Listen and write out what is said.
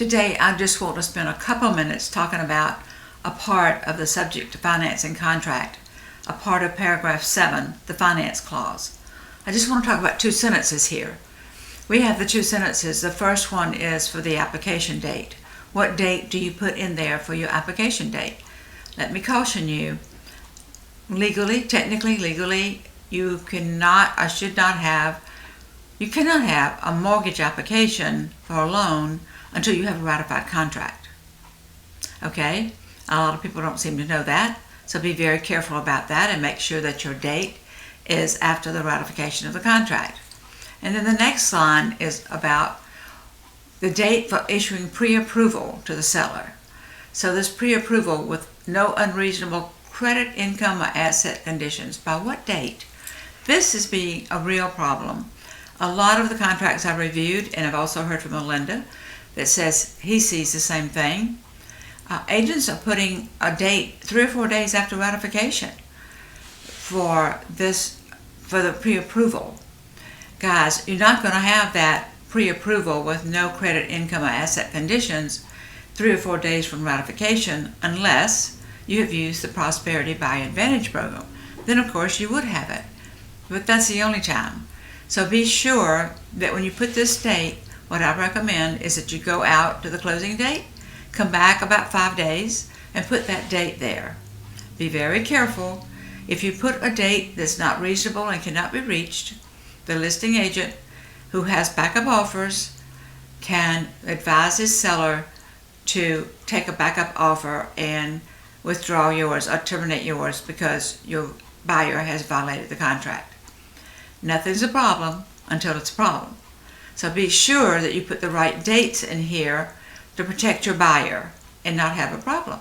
Today, I just want to spend a couple minutes talking about a part of the subject to financing contract, a part of paragraph 7, the finance clause. I just want to talk about two sentences here. We have the two sentences. The first one is for the application date. What date do you put in there for your application date? Let me caution you, technically legally, you cannot have a mortgage application for a loan until you have a ratified contract. Okay? A lot of people don't seem to know that, so be very careful about that and make sure that your date is after the ratification of the contract. And then the next line is about the date for issuing pre-approval to the seller. So this pre-approval with no unreasonable credit, income, or asset conditions. By what date? This is being a real problem. A lot of the contracts I've reviewed, and I've also heard from Melinda, that says he sees the same thing. Agents are putting a date 3 or 4 days after ratification for the pre-approval. Guys, you're not going to have that pre-approval with no credit, income, or asset conditions 3 or 4 days from ratification unless you have used the Prosperity Buy Advantage program. Then of course you would have it, but that's the only time. So be sure that when you put this date, what I recommend is that you go out to the closing date, come back about 5 days, and put that date there. Be very careful. If you put a date that's not reasonable and cannot be reached, the listing agent who has backup offers can advise his seller to take a backup offer and withdraw yours or terminate yours because your buyer has violated the contract. Nothing's a problem until it's a problem. So be sure that you put the right dates in here to protect your buyer and not have a problem.